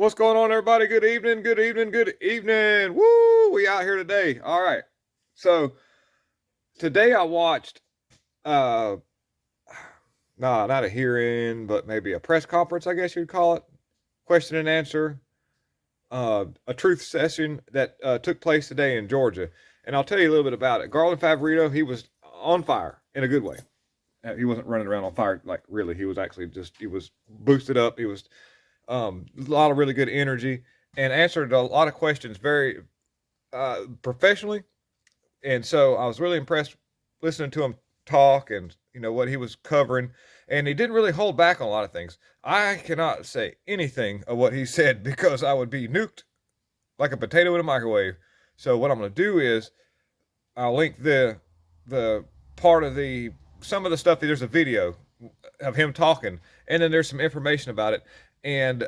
What's going on, everybody? Good evening, good evening, good evening. Woo! We out here today. All right. So today I watched uh nah, not a hearing, but maybe a press conference, I guess you'd call it. Question and answer. A truth session that took place today in Georgia. And I'll tell you a little bit about it. Garland Favorito, he was on fire in a good way. He wasn't running around on fire like really. He was actually he was boosted up. He was a lot of really good energy and answered a lot of questions very professionally. And so I was really impressed listening to him talk and what he was covering. And he didn't really hold back on a lot of things. I cannot say anything of what he said because I would be nuked like a potato in a microwave. So what I'm going to do is I'll link the part of the some of the stuff. There's a video of him talking, and then there's some information about it, and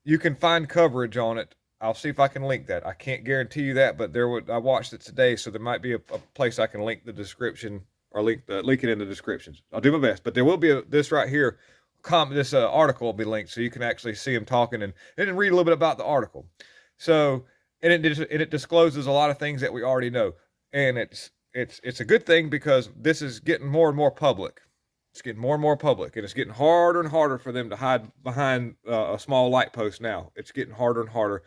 you can find coverage on it. I'll see if I can link that. I can't guarantee you that, but I watched it today, so there might be a place I can link the description or link it in the descriptions. I'll do my best, but there will be this right here. This article will be linked, so you can actually see him talking and read a little bit about the article. So it discloses a lot of things that we already know, and it's a good thing because this is getting more and more public. It's getting more and more public, and it's getting harder and harder for them to hide behind a small light post now. It's getting harder and harder.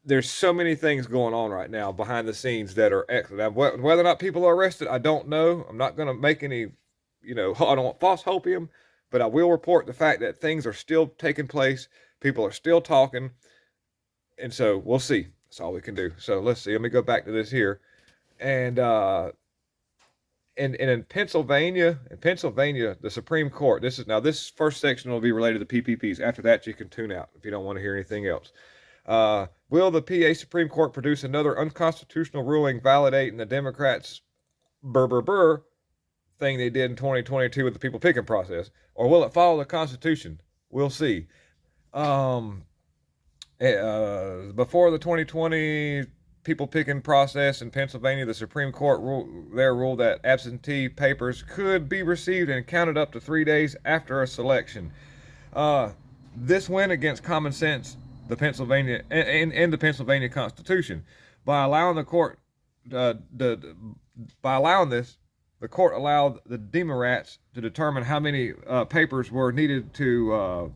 There's so many things going on right now behind the scenes that are excellent. Now, whether or not people are arrested, I don't know. I'm not going to make any, I don't want false hopium, but I will report the fact that things are still taking place. People are still talking, and so we'll see. That's all we can do. So let's see. Let me go back to this here, and in Pennsylvania, the Supreme Court. This first section will be related to PPPs. After that, you can tune out if you don't want to hear anything else. Will the PA Supreme Court produce another unconstitutional ruling validating the Democrats' thing they did in 2022 with the people picking process, or will it follow the Constitution? We'll see. Before the 2020 people picking process in Pennsylvania, the Supreme Court ruled that absentee papers could be received and counted up to 3 days after a selection. This went against common sense, the Pennsylvania and the Pennsylvania Constitution. By allowing the court, by allowing this, the court allowed the Democrats to determine how many papers were needed to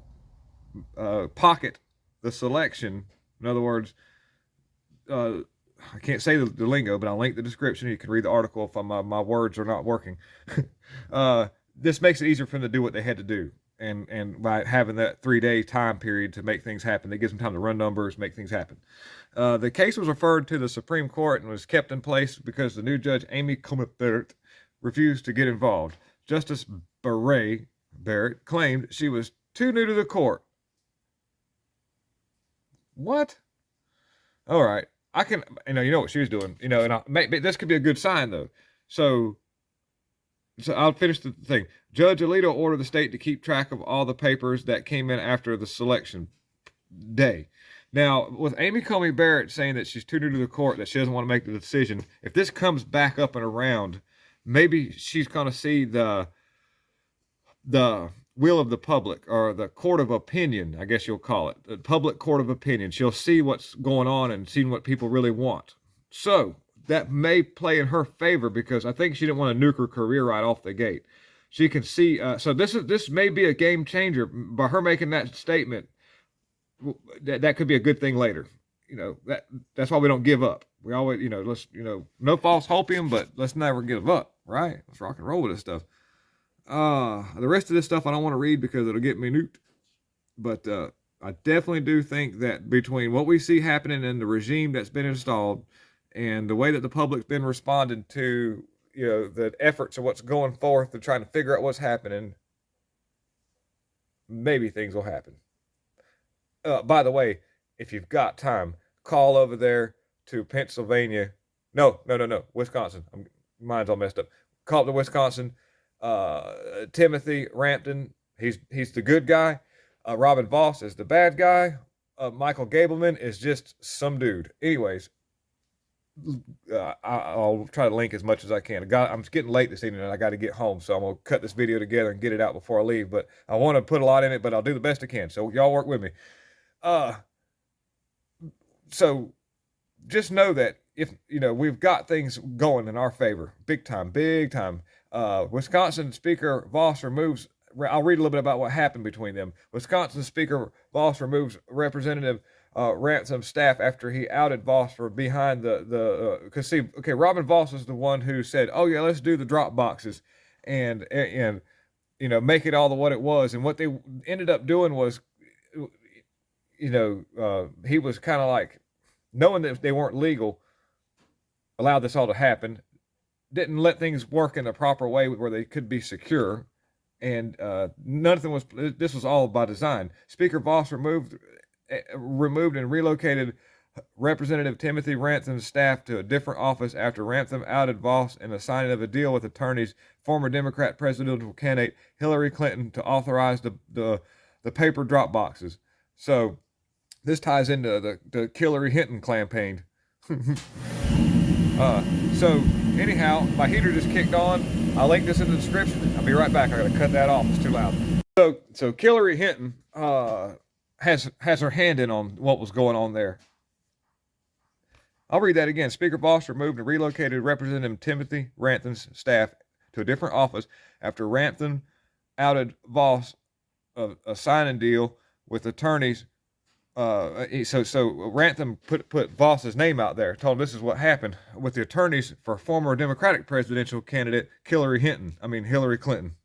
pocket the selection. In other words, I can't say the lingo, but I'll link the description. You can read the article if my words are not working. This makes it easier for them to do what they had to do. And by having that 3-day time period to make things happen, that gives them time to run numbers, make things happen. The case was referred to the Supreme Court and was kept in place because the new judge, Amy Coney Barrett, refused to get involved. Justice Barrett claimed she was too new to the court. What? All right. I can, you know what she was doing, and maybe this could be a good sign though. So I'll finish the thing. Judge Alito ordered the state to keep track of all the papers that came in after the selection day. Now, with Amy Coney Barrett saying that she's too new to the court, that she doesn't want to make the decision, if this comes back up and around, maybe she's going to see the will of the public, or the court of opinion, I guess you'll call it, the public court of opinion. She'll see what's going on and see what people really want. So that may play in her favor because I think she didn't want to nuke her career right off the gate. She can see. So this may be a game changer by her making that statement. That could be a good thing later. That's why we don't give up. We always, let's, no false hopium, but let's never give up, right? Let's rock and roll with this stuff. The rest of this stuff I don't want to read because it'll get me nuked. But I definitely do think that between what we see happening in the regime that's been installed and the way that the public's been responding to, the efforts of what's going forth and trying to figure out what's happening, maybe things will happen. By the way, if you've got time, call over there to Pennsylvania. No, Wisconsin. Mine's all messed up. Call up to Wisconsin. Timothy Rampton, he's the good guy. Robin Voss is the bad guy. Michael Gableman is just some dude. Anyways, I'll try to link as much as I can. I'm getting late this evening and I got to get home, so I'm gonna cut this video together and get it out before I leave. But I want to put a lot in it, but I'll do the best I can. So y'all work with me. Uh, so just know that if we've got things going in our favor, big time, big time. Wisconsin Speaker Voss removes. I'll read a little bit about what happened between them. Wisconsin Speaker Voss removes Representative Ransom staff after he outed Voss for behind because see, okay, Robin Voss is the one who said, "Oh yeah, let's do the drop boxes," and make it all the what it was. And what they ended up doing was, he was kind of like, knowing that they weren't legal, allowed this all to happen, didn't let things work in the proper way where they could be secure, and nothing was. This was all by design. Speaker Voss removed and relocated Representative Timothy Ransom's staff to a different office after Ransom outed Voss in the signing of a deal with attorneys, former Democrat presidential candidate Hillary Clinton, to authorize the paper drop boxes. So this ties into the Hillary Hinton campaign. So anyhow, my heater just kicked on. I'll link this in the description. I'll be right back. I gotta cut that off. It's too loud. So Hillary Hinton has her hand in on what was going on there. I'll read that again. Speaker Voss removed and relocated Representative Timothy Ransom's staff to a different office after Ransom outed Voss of a signing deal with attorneys. So Ransom put Voss's name out there, told him this is what happened with the attorneys for former Democratic presidential candidate Hillary Clinton.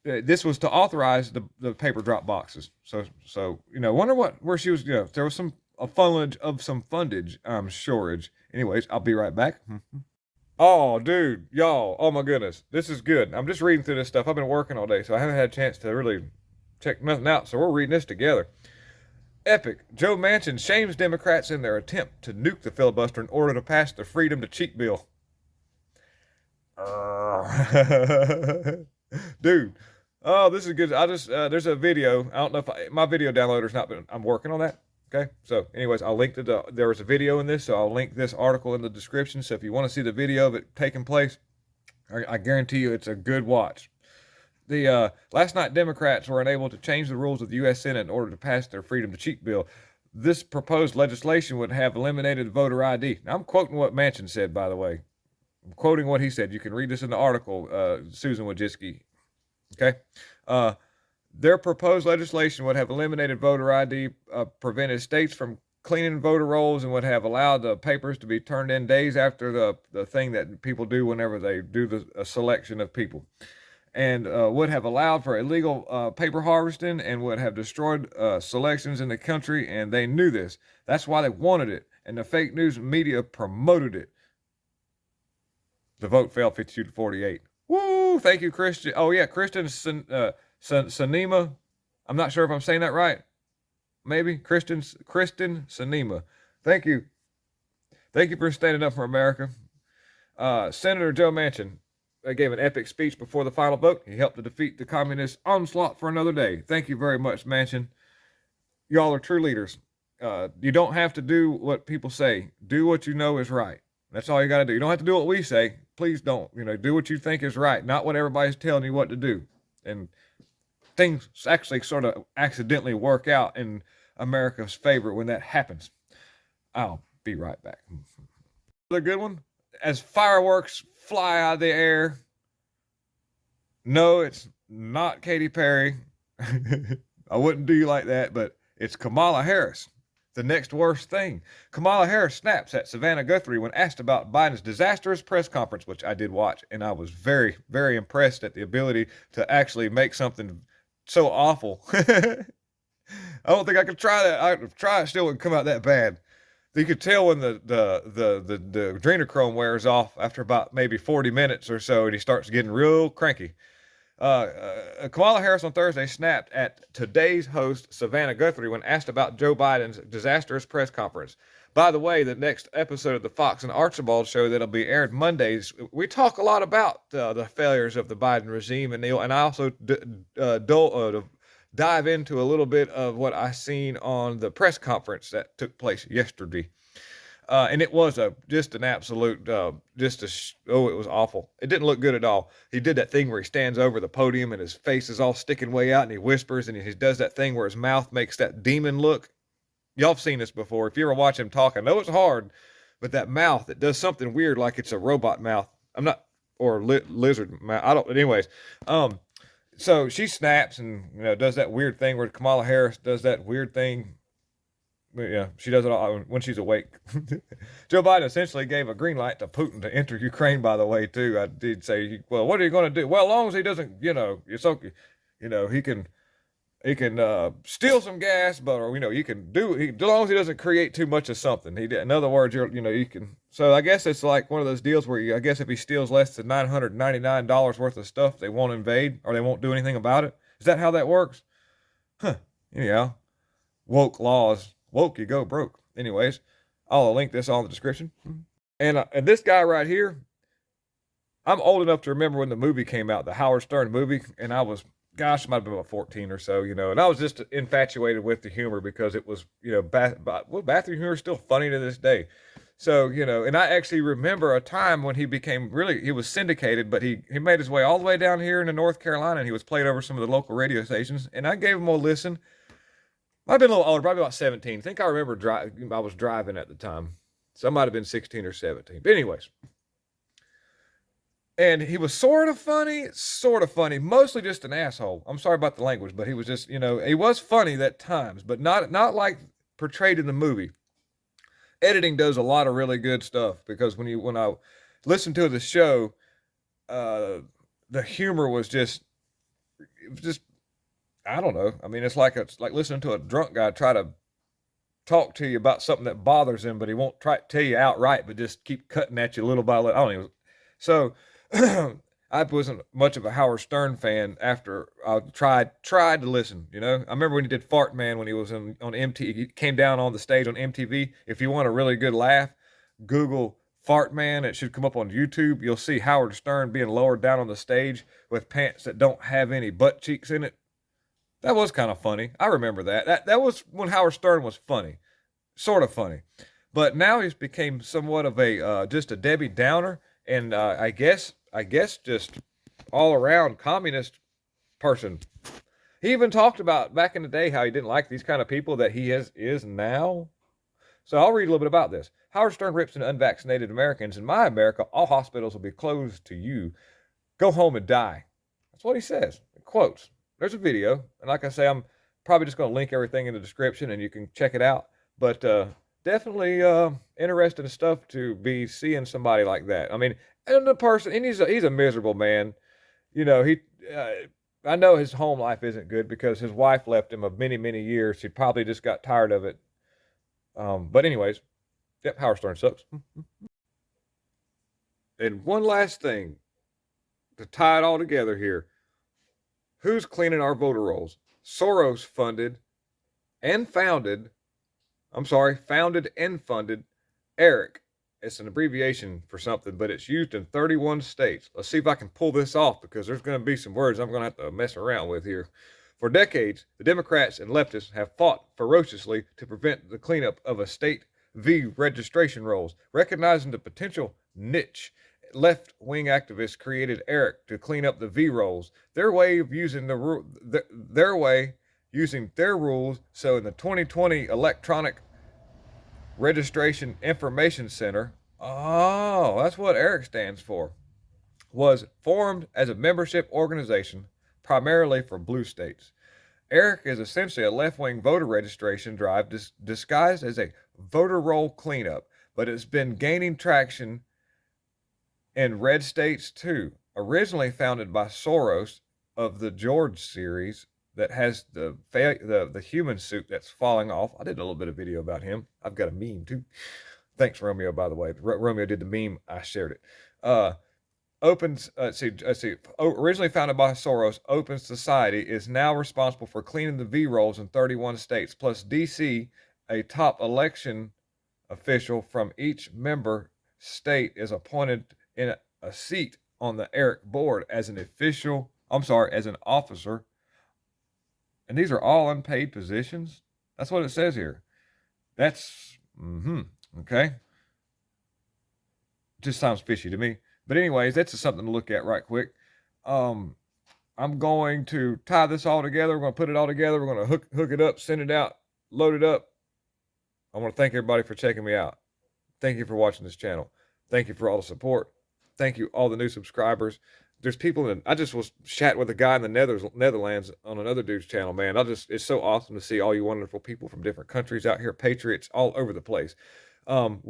This was to authorize the paper drop boxes. So wonder where she was. There was some fundage, shortage. Anyways, I'll be right back. Oh, dude, y'all, oh my goodness, this is good. I'm just reading through this stuff. I've been working all day, so I haven't had a chance to really check nothing out. So we're reading this together. Epic. Joe Manchin shames Democrats in their attempt to nuke the filibuster in order to pass the Freedom to Cheat bill. Dude, oh, this is good. There's a video. I don't know if my video downloader's not been. I'm working on that. Okay. So, anyways, I'll link to there was a video in this, so I'll link this article in the description. So if you want to see the video of it taking place, I guarantee you it's a good watch. The last night, Democrats were unable to change the rules of the U.S. Senate in order to pass their Freedom to Cheat bill. This proposed legislation would have eliminated voter ID. Now, I'm quoting what Manchin said, by the way. I'm quoting what he said. You can read this in the article, Susan Wojcicki. Okay? Their proposed legislation would have eliminated voter ID, prevented states from cleaning voter rolls, and would have allowed the papers to be turned in days after the thing that people do whenever they do a selection of people. And would have allowed for illegal paper harvesting, and would have destroyed selections in the country, and they knew this. That's why they wanted it, and the fake news media promoted it. The vote fell 52-48. Woo! Thank you, Christian. Oh yeah, Kristen Sinema. I'm not sure if I'm saying that right. Maybe Kristen Sinema. Thank you. Thank you for standing up for America. Senator Joe Manchin gave an epic speech before the final vote. He helped to defeat the communist onslaught for another day. Thank you very much, Manchin. Y'all are true leaders. You don't have to do what people say. Do what you know is right. That's all you got to do. You don't have to do what we say. Please don't. Do what you think is right, not what everybody's telling you what to do. And things actually sort of accidentally work out in America's favor when that happens. I'll be right back. Another good one. As fireworks fly out of the air. No, it's not Katy Perry. I wouldn't do you like that, but it's Kamala Harris. The next worst thing. Kamala Harris snaps at Savannah Guthrie when asked about Biden's disastrous press conference, which I did watch, and I was very, very impressed at the ability to actually make something so awful. I don't think I could try that. I try it, still wouldn't come out that bad. You could tell when the adrenochrome wears off after about maybe 40 minutes or so, and he starts getting real cranky. Kamala Harris on Thursday snapped at today's host, Savannah Guthrie, when asked about Joe Biden's disastrous press conference. By the way, the next episode of the Fox and Archibald show that'll be aired Mondays, we talk a lot about the failures of the Biden regime, and I also dive into a little bit of what I seen on the press conference that took place yesterday. And it was just an absolute, it was awful. It didn't look good at all. He did that thing where he stands over the podium and his face is all sticking way out and he whispers and he does that thing where his mouth makes that demon look. Y'all have seen this before. If you ever watch him talk, I know it's hard, but that mouth, it does something weird like it's a robot mouth. I'm not, or lizard mouth. I don't, anyways. So she snaps and, does that weird thing where Kamala Harris does that weird thing. Yeah, she does it all when she's awake. Joe Biden essentially gave a green light to Putin to enter Ukraine, by the way, too. I did say, well, what are you going to do? Well, as long as he doesn't, it's okay. He can steal some gas, but, you can as long as he doesn't create too much of something. In other words, you can. So I guess it's like one of those deals where I guess if he steals less than $999 worth of stuff, they won't invade or they won't do anything about it. Is that how that works? Huh. Yeah. Woke laws. Woke, you go broke. Anyways, I'll link this on the description. And this guy right here, I'm old enough to remember when the movie came out, the Howard Stern movie, and I was, gosh, might have been about 14 or so, and I was just infatuated with the humor because it was, bathroom humor is still funny to this day. So, and I actually remember a time when he was syndicated, but he made his way all the way down here into North Carolina, and he was played over some of the local radio stations, and I gave him a listen. I've been a little older, probably about 17. I think I remember I was driving at the time. So I might have been 16 or 17. But anyways. And he was sort of funny, mostly just an asshole. I'm sorry about the language, but he was just, he was funny at times, but not like portrayed in the movie. Editing does a lot of really good stuff because when I listened to the show, the humor was just, I don't know. I mean, it's like listening to a drunk guy try to talk to you about something that bothers him, but he won't try to tell you outright, but just keep cutting at you little by little. I don't even. So I wasn't much of a Howard Stern fan after I tried to listen. I remember when he did Fart Man when he was on MTV. He came down on the stage on MTV. If you want a really good laugh, Google Fart Man. It should come up on YouTube. You'll see Howard Stern being lowered down on the stage with pants that don't have any butt cheeks in it. That was kind of funny. I remember that. That was when Howard Stern was funny, sort of funny. But now he's became somewhat of a just a Debbie Downer, and I guess just all around communist person. He even talked about back in the day how he didn't like these kind of people that he is now. So I'll read a little bit about this. Howard Stern rips into unvaccinated Americans. In my America, all hospitals will be closed to you. Go home and die. That's what he says. In quotes. There's a video, and like I say, I'm probably just going to link everything in the description, and you can check it out. But definitely interesting stuff to be seeing somebody like that. I mean, and the person, and he's a miserable man. I know his home life isn't good because his wife left him of many years. He probably just got tired of it. But anyways, yep, Howard Stern sucks. And one last thing to tie it all together here. Who's cleaning our voter rolls? Soros founded and funded ERIC. It's an abbreviation for something, but it's used in 31 states. Let's see if I can pull this off because there's going to be some words I'm going to have to mess around with here. For decades, the Democrats and leftists have fought ferociously to prevent the cleanup of a state V registration rolls, recognizing the potential niche. Left-wing activists created ERIC to clean up the V rolls. Their way of using using their rules. So in the 2020 Electronic Registration Information Center, that's what ERIC stands for, was formed as a membership organization primarily for blue states. ERIC is essentially a left-wing voter registration drive disguised as a voter roll cleanup, but it's been gaining traction in red states too. Originally founded by Soros of the George series that has the human suit that's falling off. I did a little bit of video about him. I've got a meme too. Thanks, Romeo, by the way. Romeo did the meme. I shared it. Originally founded by Soros, Open Society is now responsible for cleaning the V rolls in 31 states. Plus, DC, a top election official from each member state, is appointed in a seat on the ERIC board as an officer And these are all unpaid positions. That's what it says here. That's, okay. Just sounds fishy to me. But anyways, that's just something to look at right quick. I'm going to tie this all together. We're going to put it all together. We're going to hook it up, send it out, load it up. I want to thank everybody for checking me out. Thank you for watching this channel. Thank you for all the support. Thank you, all the new subscribers. There's people I just was chatting with a guy in the Netherlands on another dude's channel, man. It's so awesome to see all you wonderful people from different countries out here, patriots all over the place. I'm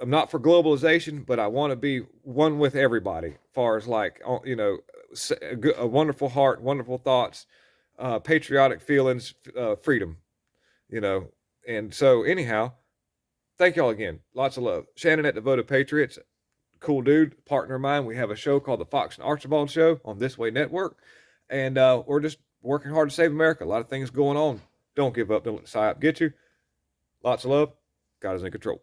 not for globalization, but I want to be one with everybody, as far as like, a wonderful heart, wonderful thoughts, patriotic feelings, freedom, And so anyhow, thank y'all again. Lots of love. Shannon at Devoted Patriots, cool dude, partner of mine. We have a show called the Fox and Archibald Show on This Way Network. And we're just working hard to save America. A lot of things going on. Don't give up. Don't let the psyop get you. Lots of love. God is in control.